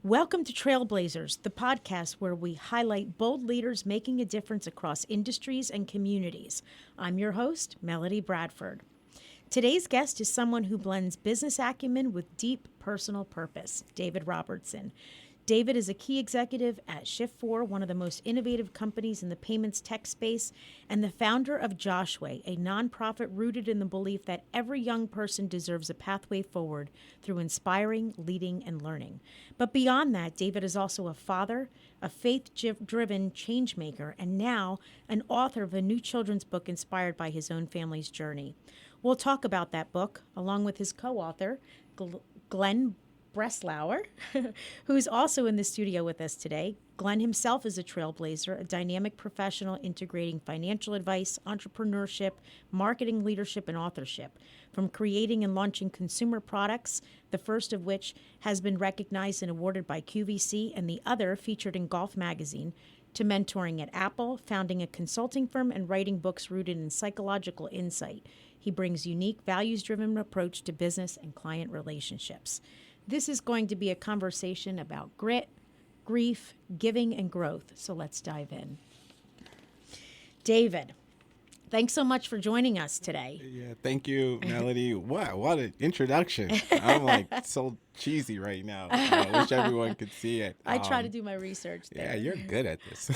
Welcome to Trailblazers, the podcast where we highlight bold leaders making a difference across industries and communities. I'm your host, Melody Bradford. Today's guest is someone who blends business acumen with deep personal purpose, David Robertson. David is a key executive at Shift4, one of the most innovative companies in the payments tech space, and the founder of Joshway, a nonprofit rooted in the belief that every young person deserves a pathway forward through inspiring, leading, and learning. But beyond that, David is also a father, a faith-driven change maker, and now an author of a new children's book inspired by his own family's journey. We'll talk about that book, along with his co-author, Glenn Breslauer, who's also in the studio with us today. Glenn himself is a trailblazer, a dynamic professional integrating financial advice, entrepreneurship, marketing leadership, and authorship. From creating and launching consumer products, the first of which has been recognized and awarded by QVC and the other featured in Golf Magazine, to mentoring at Apple, founding a consulting firm, and writing books rooted in psychological insight. He brings unique, values-driven approach to business and client relationships. This is going to be a conversation about grit, grief, giving, and growth. So let's dive in. David, thanks so much for joining us today. Yeah, thank you, Melody. Wow, what an introduction. I'm like so cheesy right now. I wish everyone could see it. I try to do my research there. Yeah, you're good at this.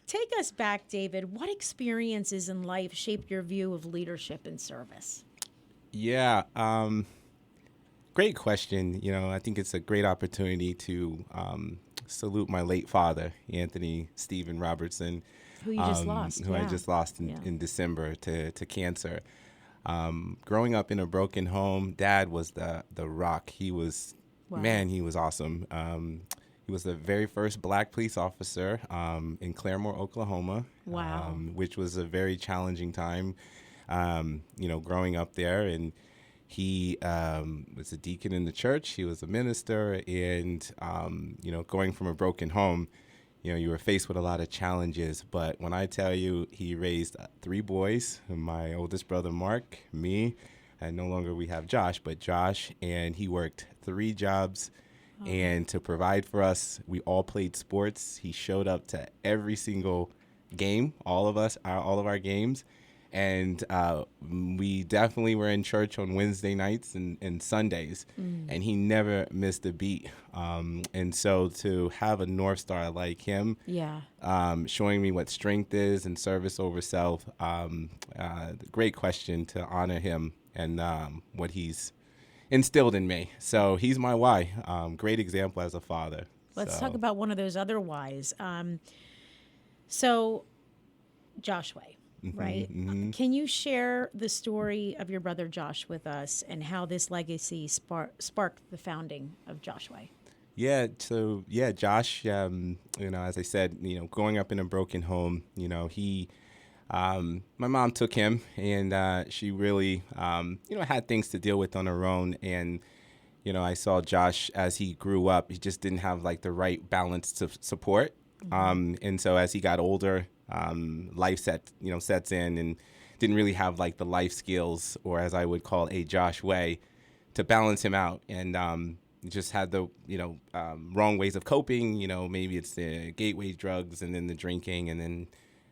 Take us back, David. What experiences in life shaped your view of leadership and service? Yeah, great question. I think it's a great opportunity to salute my late father, Anthony Stephen Robertson. Who you just lost. Who yeah. I just lost in December to cancer. Growing up in a broken home, Dad was the rock. He was, man, he was awesome. He was the very first black police officer in Claremore, Oklahoma. Wow. Which was a very challenging time, growing up there. And he was a deacon in the church. He was a minister. And, going from a broken home, you were faced with a lot of challenges. But when I tell you, he raised 3 boys, my oldest brother, Mark, me, and no longer we have Josh, but Josh, and he worked 3 jobs. And to provide for us, we all played sports. He showed up to every single game, all of our games. And we definitely were in church on Wednesday nights and Sundays, and he never missed a beat. And so to have a North Star like him, showing me what strength is and service over self, great question to honor him and what he's instilled in me. So he's my why. Great example as a father. Let's talk about one of those other whys. So Joshway. Right. Mm-hmm. Can you share the story of your brother Josh with us and how this legacy sparked the founding of Joshway? Yeah. So, Josh, as I said, growing up in a broken home, he, my mom took him and she really, had things to deal with on her own. And, I saw Josh as he grew up, he just didn't have like the right balance to support. And so as he got older, life sets in and didn't really have like the life skills, or as I would call a Josh way, to balance him out. And just had the, wrong ways of coping. Maybe it's the gateway drugs and then the drinking. And then,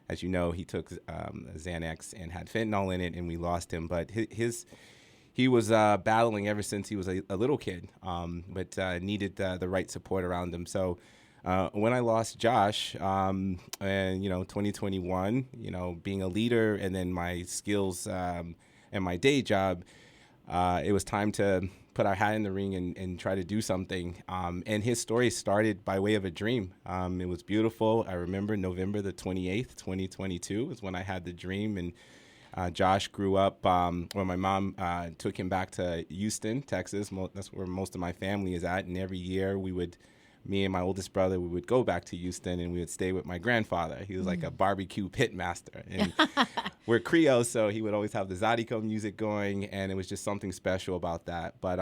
as you know, he took Xanax and had fentanyl in it, and we lost him. But he was battling ever since he was a little kid, but needed the right support around him. So when I lost Josh, and 2021, being a leader and then my skills and my day job, it was time to put our hat in the ring and try to do something. And his story started by way of a dream. It was beautiful. I remember November the 28th, 2022 is when I had the dream. And Josh grew up where my mom took him back to Houston, Texas. That's where most of my family is at. And every year me and my oldest brother, we would go back to Houston and we would stay with my grandfather. He was like a barbecue pit master. And we're Creole, so he would always have the Zydeco music going, and it was just something special about that. But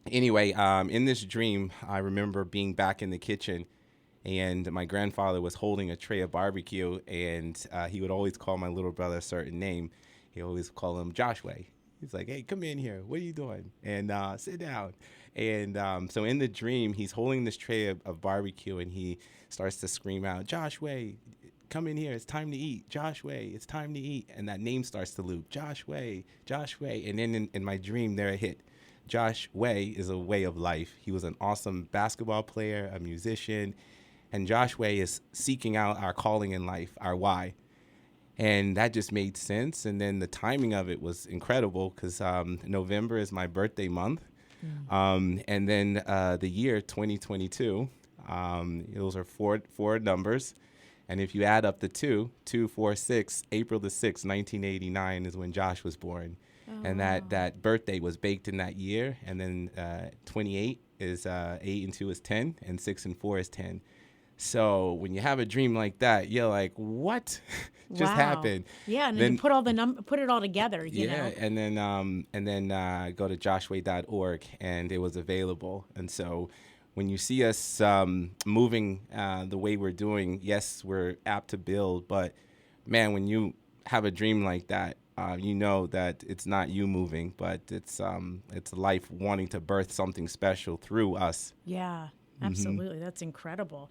anyway, in this dream, I remember being back in the kitchen, and my grandfather was holding a tray of barbecue, and he would always call my little brother a certain name. He always call him Joshway. He's like, "Hey, come in here. What are you doing?" And sit down. And so in the dream, he's holding this tray of barbecue, and he starts to scream out, Joshway, come in here. It's time to eat. Joshway, it's time to eat. And that name starts to loop. Joshway, Joshway. And then in my dream, there it hit. Joshway is a way of life. He was an awesome basketball player, a musician. And Joshway is seeking out our calling in life, our why. And that just made sense. And then the timing of it was incredible because November is my birthday month. And then the year 2022, those are four numbers. And if you add up the 2, 4, 6, April the 6th, 1989 is when Josh was born. Oh, and that birthday was baked in that year. And then 28 is 8 and 2 is 10, and 6 and 4 is 10. So when you have a dream like that, you're like, what just happened? Yeah, and then you put it all together, you know. And then go to joshway.org, and it was available. And so when you see us moving the way we're doing, yes, we're apt to build. But, man, when you have a dream like that, you know that it's not you moving, but it's life wanting to birth something special through us. Yeah, absolutely. That's incredible.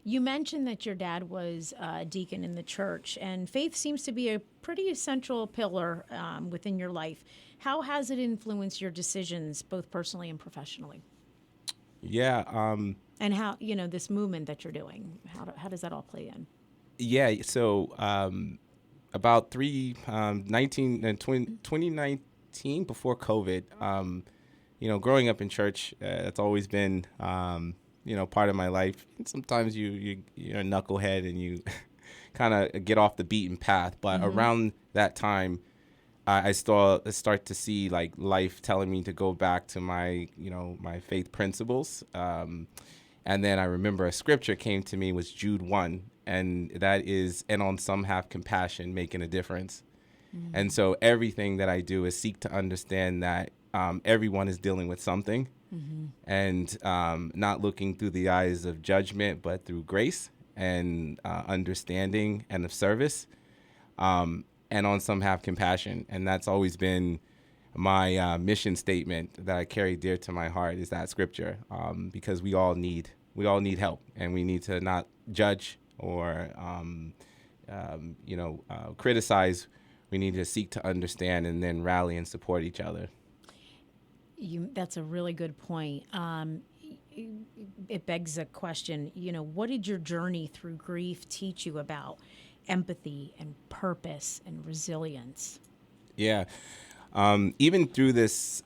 You mentioned that your dad was a deacon in the church, and faith seems to be a pretty essential pillar within your life. How has it influenced your decisions, both personally and professionally? Yeah. And how, this movement that you're doing, how does that all play in? Yeah. So about 2019, before COVID, growing up in church, it's always been, part of my life. And sometimes you're a knucklehead and you kind of get off the beaten path. But around that time, I start to see like life telling me to go back to my faith principles. And then I remember a scripture came to me was Jude 1, and that is, and on some have compassion, making a difference. And so everything that I do is seek to understand that everyone is dealing with something, and not looking through the eyes of judgment, but through grace and understanding and of service. And on some have compassion. And that's always been my mission statement that I carry dear to my heart, is that scripture, because we all need help, and we need to not judge or criticize. We need to seek to understand and then rally and support each other. That's a really good point. It begs a question, what did your journey through grief teach you about empathy and purpose and resilience? Yeah. Even through this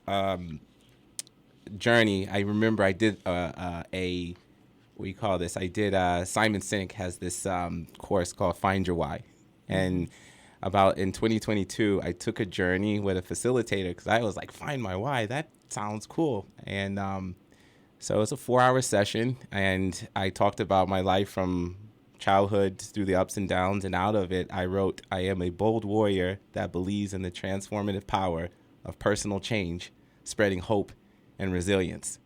journey, I remember I did Simon Sinek has this course called Find Your Why. And about in 2022, I took a journey with a facilitator because I was like, find my why. That sounds cool. And so it's a 4-hour session, and I talked about my life from childhood through the ups and downs, and out of it, I wrote, I am a bold warrior that believes in the transformative power of personal change, spreading hope and resilience.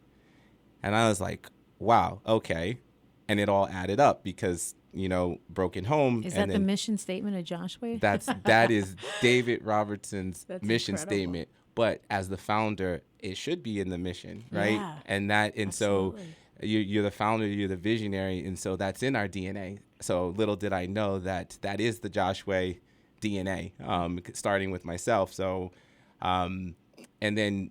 And I was like, wow, okay. And it all added up because, broken home. Is that the mission statement of Joshway? That is David Robertson's mission incredible. statement. But as the founder, it should be in the mission, right? Yeah, and so you're the founder, you're the visionary, and so that's in our DNA. So little did I know that is the Joshway DNA, starting with myself. So, and then,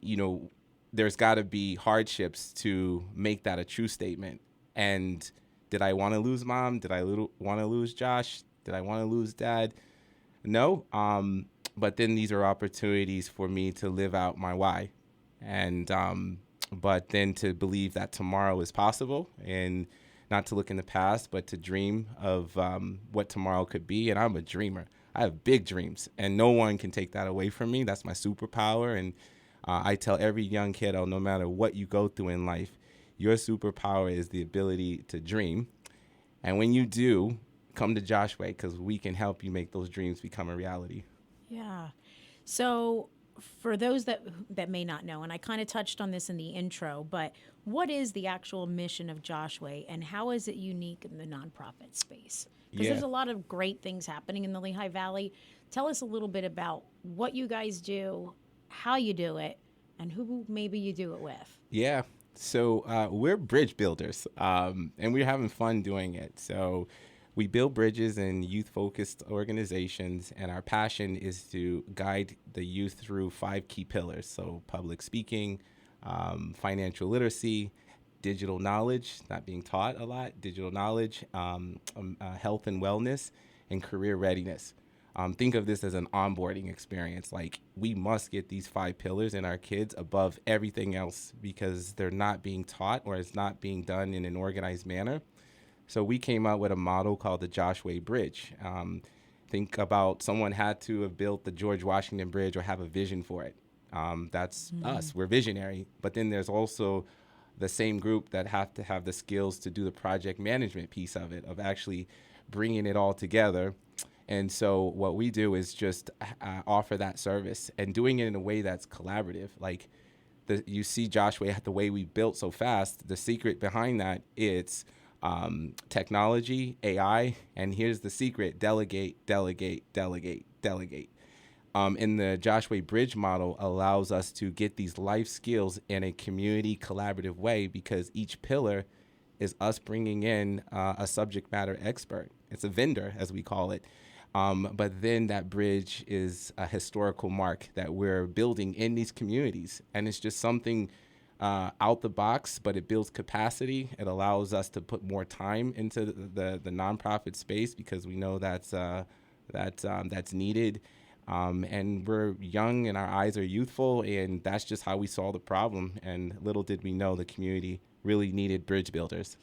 there's got to be hardships to make that a true statement. And did I want to lose mom? Did I want to lose Josh? Did I want to lose dad? No. But then these are opportunities for me to live out my why. And but then to believe that tomorrow is possible, and not to look in the past, but to dream of what tomorrow could be. And I'm a dreamer. I have big dreams, and no one can take that away from me. That's my superpower. And I tell every young kiddo, no matter what you go through in life, your superpower is the ability to dream. And when you do, come to Joshway, because we can help you make those dreams become a reality. Yeah. So for those that may not know, and I kind of touched on this in the intro, but what is the actual mission of Joshway, and how is it unique in the nonprofit space? Because there's a lot of great things happening in the Lehigh Valley. Tell us a little bit about what you guys do, how you do it, and who maybe you do it with. Yeah. So we're bridge builders, and we're having fun doing it. So we build bridges in youth-focused organizations, and our passion is to guide the youth through 5 key pillars. So public speaking, financial literacy, digital knowledge, not being taught a lot, digital knowledge, health and wellness, and career readiness. Think of this as an onboarding experience. Like, we must get these 5 pillars in our kids above everything else because they're not being taught or it's not being done in an organized manner. So we came out with a model called the Joshway Bridge. Think about someone had to have built the George Washington Bridge or have a vision for it. That's us. We're visionary. But then there's also the same group that have to have the skills to do the project management piece of it, of actually bringing it all together. And so what we do is just offer that service and doing it in a way that's collaborative. Like, you see Joshway, the way we built so fast, the secret behind that, it's technology, AI, and here's the secret: delegate, delegate, delegate, delegate. In the Joshway Bridge model allows us to get these life skills in a community collaborative way because each pillar is us bringing in a subject matter expert. It's a vendor, as we call it. But then that bridge is a historical mark that we're building in these communities. And it's just something out the box, but it builds capacity. It allows us to put more time into the nonprofit space because we know that's needed. And we're young and our eyes are youthful, and that's just how we saw the problem. And little did we know the community really needed bridge builders.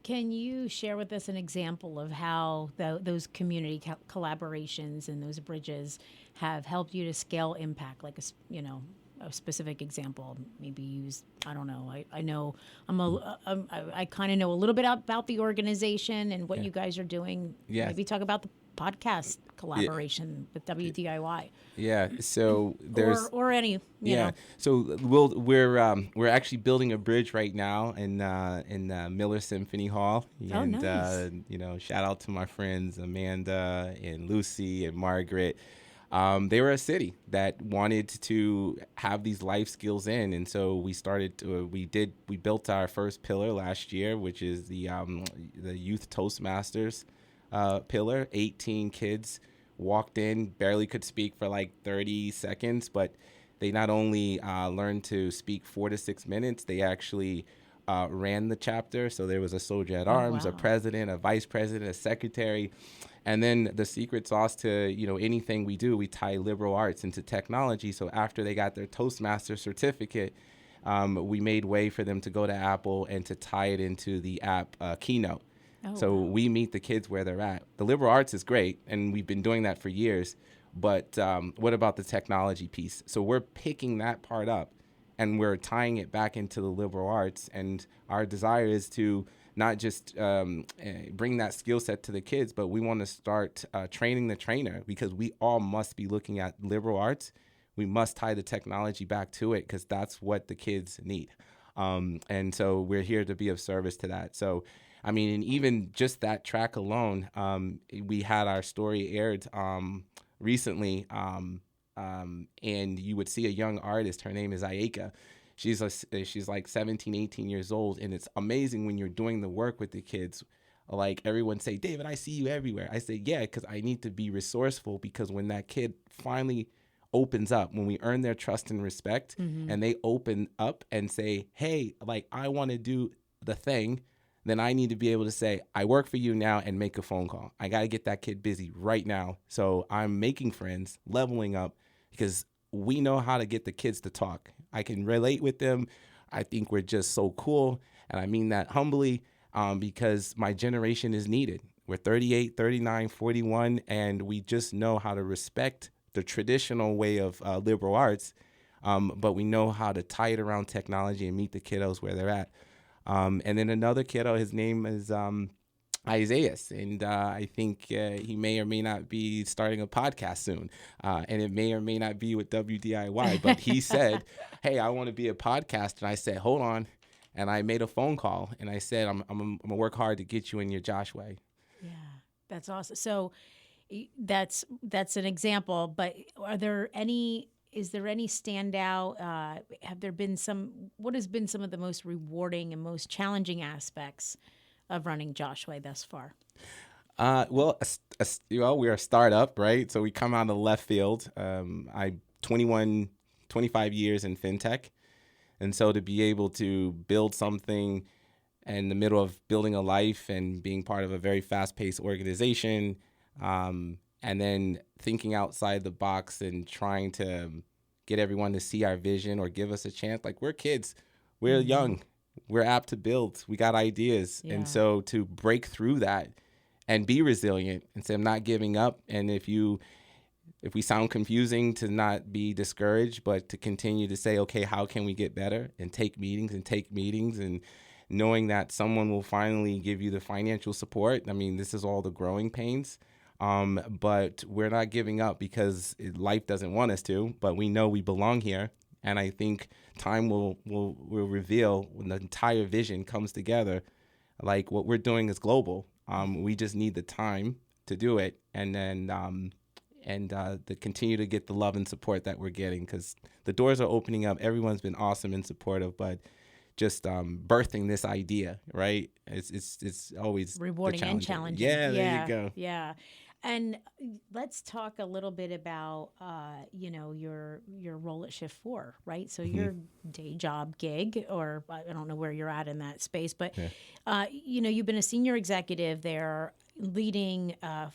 Can you share with us an example of how those community collaborations and those bridges have helped you to scale impact? Like a specific example, maybe use, I don't know. I know I kind of know a little bit about the organization and what you guys are doing. Yeah. Maybe talk about the podcast collaboration with WDIY. Yeah. So there's or any you know. So we're actually building a bridge right now in Miller Symphony Hall. And, nice. Shout out to my friends Amanda and Lucy and Margaret. They were a city that wanted to have these life skills in, and so we built our first pillar last year, which is the Youth Toastmasters pillar. 18 kids walked in, barely could speak for like 30 seconds, but they not only learned to speak 4 to 6 minutes, they actually ran the chapter. So there was a soldier at arms, a president, a vice president, a secretary. And then the secret sauce to, anything we do, we tie liberal arts into technology. So after they got their Toastmaster certificate, we made way for them to go to Apple and to tie it into the app Keynote. We meet the kids where they're at. The liberal arts is great, and we've been doing that for years. But what about the technology piece? So we're picking that part up, and we're tying it back into the liberal arts. And our desire is to not just bring that skill set to the kids, but we want to start training the trainer, because we all must be looking at liberal arts. We must tie the technology back to it because that's what the kids need. And so we're here to be of service to that. So, I mean, and even just that track alone, we had our story aired recently, and you would see a young artist. Her name is Ayeka. She's like 17, 18 years old, and it's amazing when you're doing the work with the kids. Like, everyone say, David, I see you everywhere. I say, yeah, because I need to be resourceful, because when that kid finally opens up, when we earn their trust and respect, and they open up and say, hey, like, I want to do the thing, then I need to be able to say, I work for you now, and make a phone call. I got to get that kid busy right now. So I'm making friends, leveling up, because we know how to get the kids to talk. I can relate with them. I think we're just so cool. And I mean that humbly, because my generation is needed. We're 38, 39, 41, and we just know how to respect the traditional way of liberal arts, but we know how to tie it around technology and meet the kiddos where they're at. And then another kiddo, his name is Isaiah, and I think he may or may not be starting a podcast soon, and it may or may not be with WDIY, but he said, hey, I want to be a podcaster. And I said, hold on. And I made a phone call, and I said, I'm going to work hard to get you in your Joshway. Yeah, that's awesome. So that's an example, but are there any is there any standout? Have there been what has been some of the most rewarding and most challenging aspects of running Joshway thus far? We're a startup, right? So we come out of left field. I 25 years in fintech. And so to be able to build something in the middle of building a life and being part of a very fast-paced organization, and then thinking outside the box and trying to get everyone to see our vision or give us a chance. Like, we're kids, we're young, we're apt to build, we got ideas. Yeah. And so to break through that and be resilient and say, I'm not giving up. And if we sound confusing, to not be discouraged, but to continue to say, okay, how can we get better, and take meetings and knowing that someone will finally give you the financial support. I mean, this is all the growing pains. But we're not giving up because life doesn't want us to, but we know we belong here. And I think time will reveal when the entire vision comes together. Like, what we're doing is global. We just need the time to do it. And then, to continue to get the love and support that we're getting, because the doors are opening up. Everyone's been awesome and supportive, but just birthing this idea, right? It's always rewarding and challenging. Yeah, there you go. Yeah. And let's talk a little bit about, your role at Shift 4, right? So your day job gig, or I don't know where you're at in that space, but, you've been a senior executive there, leading they're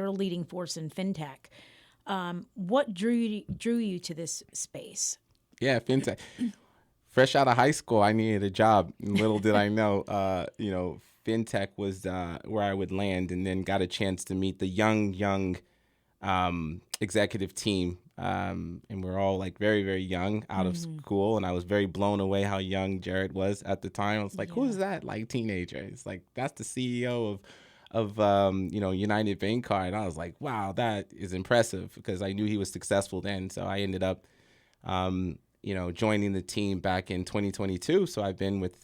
a leading force in fintech. What drew you to this space? Yeah, fintech. Fresh out of high school, I needed a job. Little did I know, fintech was where I would land, and then got a chance to meet the young executive team. And we're all like very, very young out of school. And I was very blown away how young Jared was at the time. I was like, who's that? Like, teenager. It's like, that's the CEO of United Bank Card. And I was like, wow, that is impressive, because I knew he was successful then. So I ended up, joining the team back in 2022. So I've been with,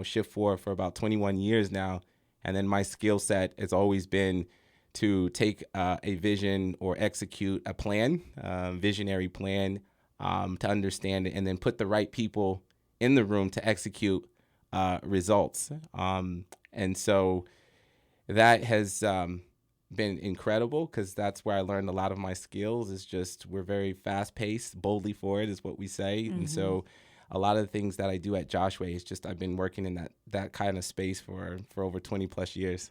Shift 4 for about 21 years now. And then my skill set has always been to take a vision or execute a plan, visionary plan, to understand it, and then put the right people in the room to execute results. And so that has been incredible, because that's where I learned a lot of my skills. Is just, we're very fast paced, boldly forward is what we say. And so a lot of the things that I do at Joshway is just, I've been working in that kind of space for over 20 plus years.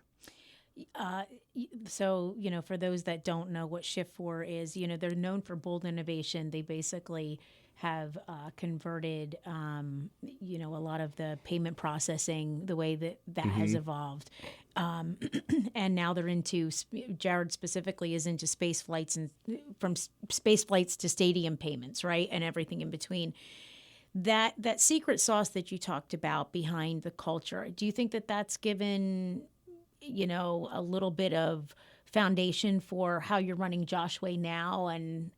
So, for those that don't know what Shift 4 is, they're known for bold innovation. They basically have converted, a lot of the payment processing, the way that has evolved. And now they're into, Jared specifically is into space flights, and from space flights to stadium payments, right? And everything in between. That secret sauce that you talked about behind the culture, do you think that that's given, a little bit of foundation for how you're running Joshway now, and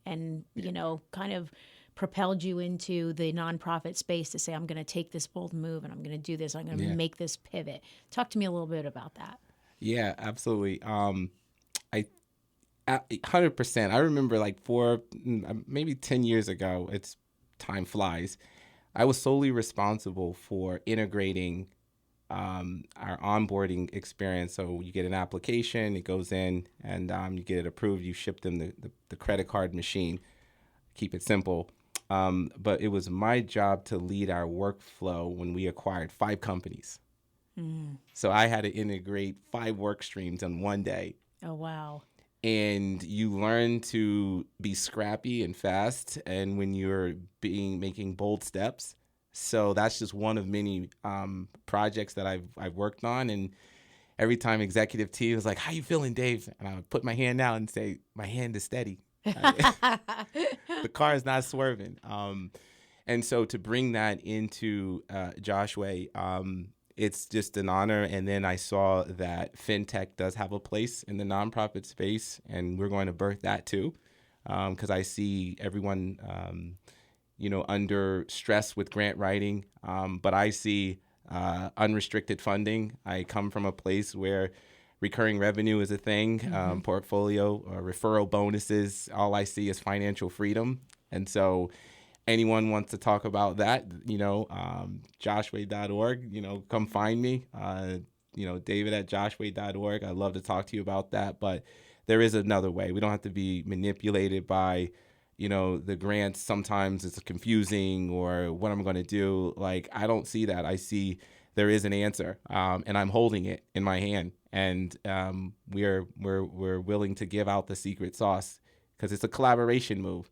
kind of propelled you into the nonprofit space to say, I'm going to take this bold move and I'm going to do this. I'm going to make this pivot. Talk to me a little bit about that. Yeah, absolutely. 100%. I remember like maybe 10 years ago, time flies. I was solely responsible for integrating our onboarding experience. So you get an application, it goes in, and you get it approved. You ship them the credit card machine. Keep it simple. But it was my job to lead our workflow when we acquired 5 companies. So I had to integrate 5 work streams in one day. Oh, wow. And you learn to be scrappy and fast, and when you're making bold steps. So that's just one of many projects that I've worked on. And every time executive team was like, "How you feeling, Dave?" And I would put my hand out and say, "My hand is steady. The car is not swerving." And so to bring that into Joshway, it's just an honor. And then I saw that fintech does have a place in the nonprofit space, and we're going to birth that too, because I see everyone, under stress with grant writing, but I see unrestricted funding. I come from a place where recurring revenue is a thing, portfolio or referral bonuses. All I see is financial freedom. And so anyone wants to talk about that, Joshway.org, come find me. David at Joshway.org. I'd love to talk to you about that. But there is another way. We don't have to be manipulated by, the grants. Sometimes it's confusing or what I'm going to do. Like, I don't see that. I see there is an answer, and I'm holding it in my hand. And we're willing to give out the secret sauce because it's a collaboration move.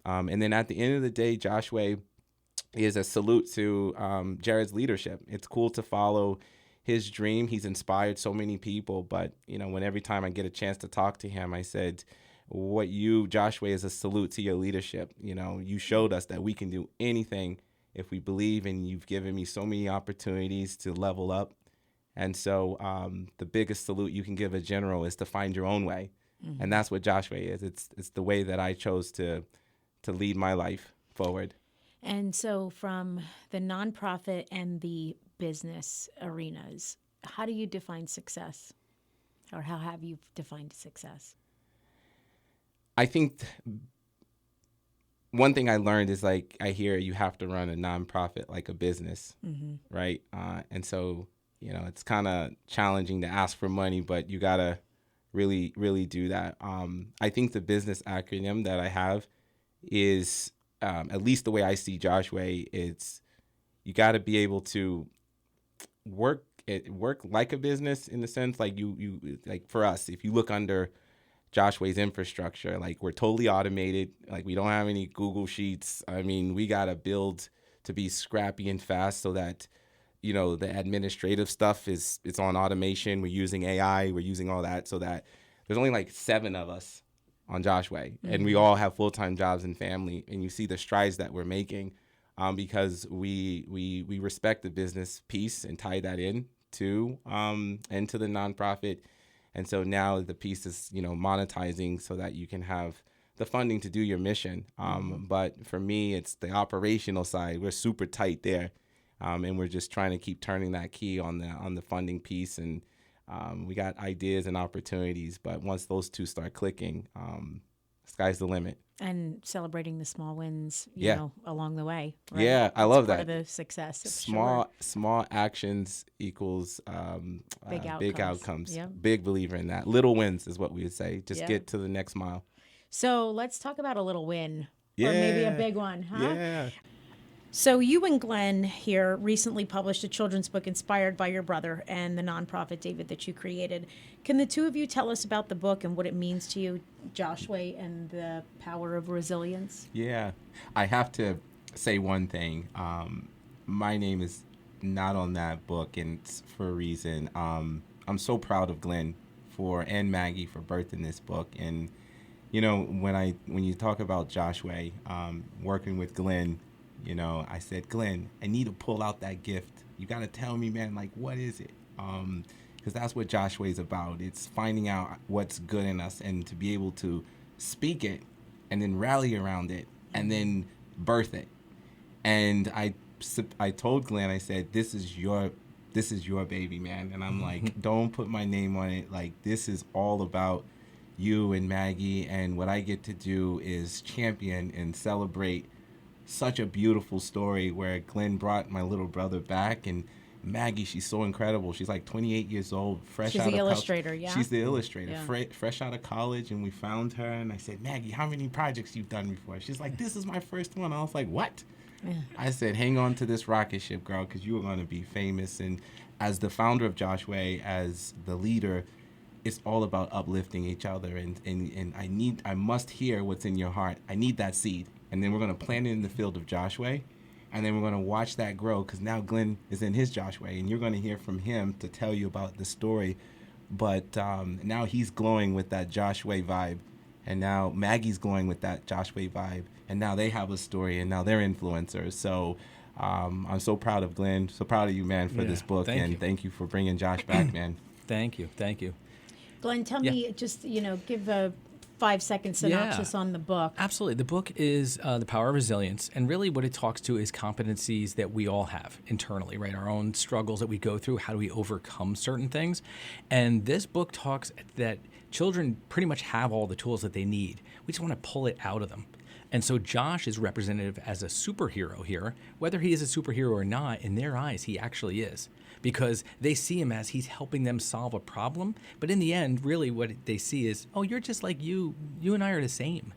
And then at the end of the day, Joshway is a salute to Jared's leadership. It's cool to follow his dream. He's inspired so many people. But, when every time I get a chance to talk to him, I said, Joshway, is a salute to your leadership. You showed us that we can do anything if we believe, and you've given me so many opportunities to level up. And so the biggest salute you can give a general is to find your own way. Mm-hmm. And that's what Joshway is. It's the way that I chose to lead my life forward. And so from the nonprofit and the business arenas, how do you define success? Or how have you defined success? I think one thing I learned is, like, I hear you have to run a nonprofit like a business, right? And so, it's kind of challenging to ask for money, but you got to really, really do that. I think the business acronym that I have is, at least the way I see Joshway, it's you got to be able to work like a business, in the sense, like you like for us, if you look under Joshway's infrastructure, like, we're totally automated. Like, we don't have any Google Sheets. I mean, we got to build to be scrappy and fast so that, the administrative stuff it's on automation. We're using AI. We're using all that so that there's only like 7 of us on Joshway, and we all have full-time jobs and family. And you see the strides that we're making because we respect the business piece and tie that in to into the nonprofit. And so now the piece is, monetizing so that you can have the funding to do your mission. But for me, it's the operational side. We're super tight there. And we're just trying to keep turning that key on the funding piece. And we got ideas and opportunities. But once those two start clicking, sky's the limit. And celebrating the small wins, along the way. Right? Yeah, I love that. Part of the success. Small actions equals big outcomes. Yep. Big believer in that. Little wins is what we would say. Just get to the next mile. So let's talk about a little win, or maybe a big one, huh? Yeah. So you and Glenn here recently published a children's book inspired by your brother and the nonprofit, David, that you created. Can the two of you tell us about the book and what it means to you, Joshway, and the power of resilience? Yeah. I have to say one thing. My name is not on that book, and it's for a reason. I'm so proud of Glenn and Maggie for birthing this book. And, when you talk about Joshway, working with Glenn, I said, Glenn, I need to pull out that gift. You got to tell me, man, like, what is it? Because that's what Joshway is about. It's finding out what's good in us and to be able to speak it and then rally around it and then birth it. And I told Glenn, I said, this is your baby, man. And I'm like, don't put my name on it. Like, this is all about you and Maggie. And what I get to do is champion and celebrate such a beautiful story where Glenn brought my little brother back, and Maggie, she's so incredible. She's like 28 years old, fresh out of college. She's the illustrator, yeah? She's the illustrator, fresh out of college, and we found her, and I said, Maggie, how many projects you've done before? She's like, this is my first one. I was like, what? Yeah. I said, hang on to this rocket ship, girl, because you are going to be famous. And as the founder of Joshway, as the leader, it's all about uplifting each other, and I must hear what's in your heart. I need that seed. And then we're going to plant it in the field of Joshway, and then we're going to watch that grow, because now Glenn is in his Joshway, and you're going to hear from him to tell you about the story. But now he's glowing with that Joshway vibe, and now Maggie's glowing with that Joshway vibe, and now they have a story, and now they're influencers. So I'm so proud of Glenn, so proud of you, man, for this book, thank you for bringing Josh back, man. Thank you. Glenn, tell me, just, give 5-second synopsis on the book. Absolutely. The book is The Power of Resilience, and really what it talks to is competencies that we all have internally, right? Our own struggles that we go through, how do we overcome certain things? And this book talks that children pretty much have all the tools that they need. We just want to pull it out of them. And so Josh is representative as a superhero here. Whether he is a superhero or not, in their eyes, he actually is. Because they see him as he's helping them solve a problem. But in the end, really what they see is, oh, you're just like you. You and I are the same.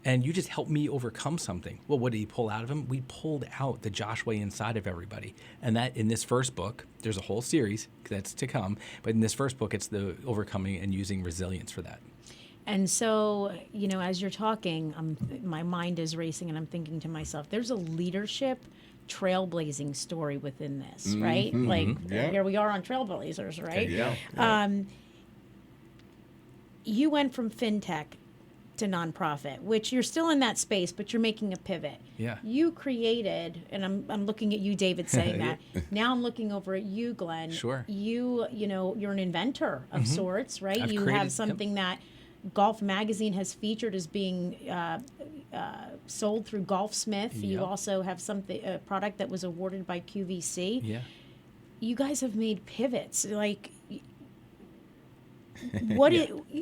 And you just helped me overcome something. Well, what did he pull out of him? We pulled out the Joshway inside of everybody. And that in this first book, there's a whole series that's to come. But in this first book, it's the overcoming and using resilience for that. And so, as you're talking, my mind is racing and I'm thinking to myself, there's a leadership trailblazing story within this, right? Like, here we are on Trailblazers, right? Yeah. You went from fintech to nonprofit, which you're still in that space, but you're making a pivot. Yeah. You created, and I'm looking at you, David, saying that. Now I'm looking over at you, Glenn. Sure. You're an inventor of sorts, right? I've you created, have something that Golf Magazine has featured as being sold through Golfsmith. Yep. You also have a product that was awarded by QVC. Yeah. You guys have made pivots. Like,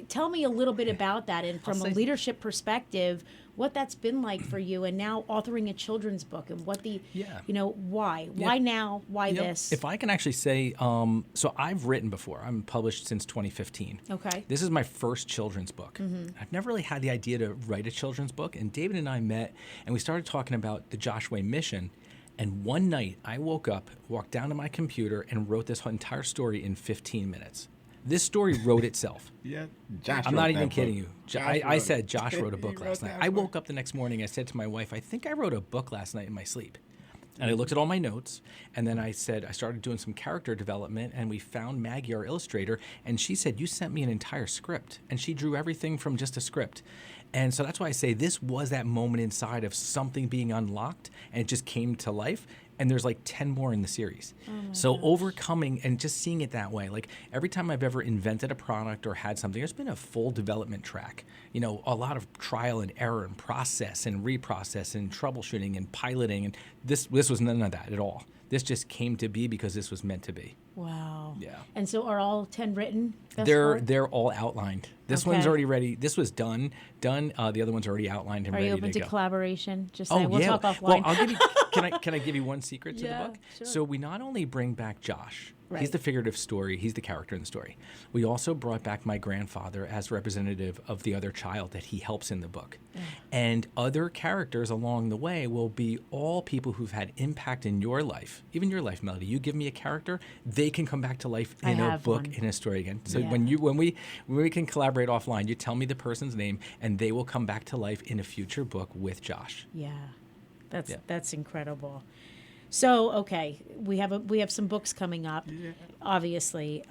tell me a little bit about that, and from a leadership perspective, what that's been like for you, and now authoring a children's book, and what why now, why this? If I can actually say, so I've written before. I'm published since 2015. Okay. This is my first children's book. I've never really had the idea to write a children's book, and David and I met, and we started talking about the Joshway mission. And one night, I woke up, walked down to my computer, and wrote this entire story in 15 minutes. This story wrote itself. Yeah, Josh. I'm not even kidding you. I wrote said Josh wrote a book last night. I woke up the next morning. I said to my wife, I think I wrote a book last night in my sleep. And I looked at all my notes, and then I said, I started doing some character development, and we found Maggie, our illustrator, and she said, you sent me an entire script. And she drew everything from just a script. And so that's why I say this was that moment inside of something being unlocked, and it just came to life. And there's like 10 more in the series. So overcoming and just seeing it that way. Like every time I've ever invented a product or had something, there's been a full development track. A lot of trial and error and process and reprocess and troubleshooting and piloting. And this was none of that at all. This just came to be because this was meant to be. Wow. Yeah. And so are all 10 written thus They're far? they're all outlined. This one's already ready. This was done. The other one's already outlined and Are ready you to go. open to collaboration? Just saying. We'll talk offline. Well, I'll give you. Can I give you one secret to the book? Sure. So we not only bring back Josh. Right. He's the figurative story. He's the character in the story. We also brought back my grandfather as representative of the other child that he helps in the book. And other characters along the way will be all people who've had impact in your life, even your life, Melody. You give me a character, they can come back to life in a book, in a story again. So when we can collaborate offline, you tell me the person's name, and they will come back to life in a future book with Josh. Yeah, that's incredible. So, okay, we have some books coming up, obviously.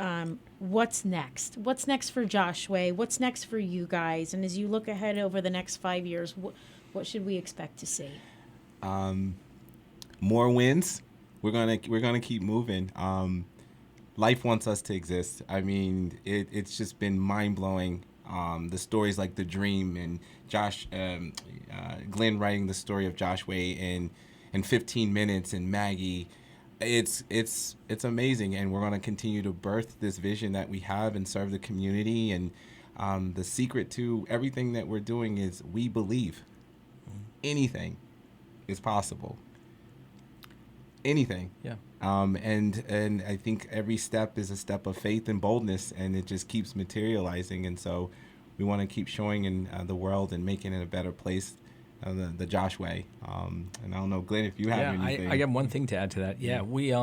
What's next? What's next for Joshway? What's next for you guys? And as you look ahead over the next 5 years, what should we expect to see? More wins. We're gonna keep moving. Life wants us to exist. I mean, it's just been mind blowing. The stories like The Dream and Glenn writing the story of Joshway in 15 minutes, and Maggie, it's amazing, and we're going to continue to birth this vision that we have and serve the community. And the secret to everything that we're doing is we believe anything is possible. Anything. Yeah. And I think every step is a step of faith and boldness, and it just keeps materializing. And so we want to keep showing in the world and making it a better place. The Joshway, and I don't know, Glenn, if you have anything. I got one thing to add to that. Yeah, we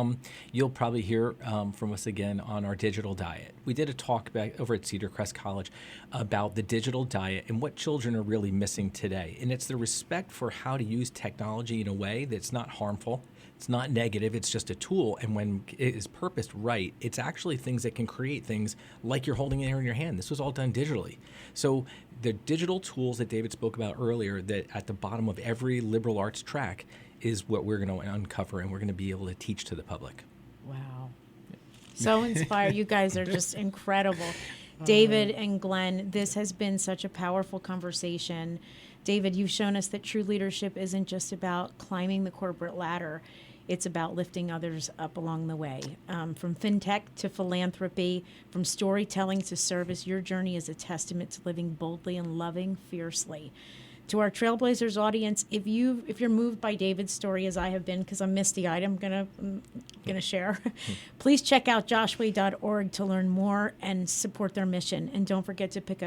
you'll probably hear from us again on our digital diet. We did a talk back over at Cedar Crest College about the digital diet and what children are really missing today. And it's the respect for how to use technology in a way that's not harmful. It's not negative. It's just a tool. And when it is purposed right, it's actually things that can create things like you're holding it in your hand. This was all done digitally. So the digital tools that David spoke about earlier, that at the bottom of every liberal arts track, is what we're going to uncover and we're going to be able to teach to the public. Wow. So inspired. You guys are just incredible. David and Glenn, this has been such a powerful conversation. David, you've shown us that true leadership isn't just about climbing the corporate ladder. It's about lifting others up along the way. From fintech to philanthropy, from storytelling to service, your journey is a testament to living boldly and loving fiercely. To our Trailblazers audience, if you're moved by David's story, as I have been, because I'm misty-eyed, I'm gonna share. Please check out joshway.org to learn more and support their mission. And don't forget to pick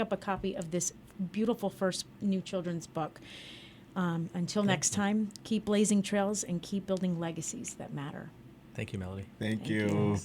up a copy of this beautiful first new children's book. Until next time, keep blazing trails and keep building legacies that matter. Thank you, Melody. Thank you.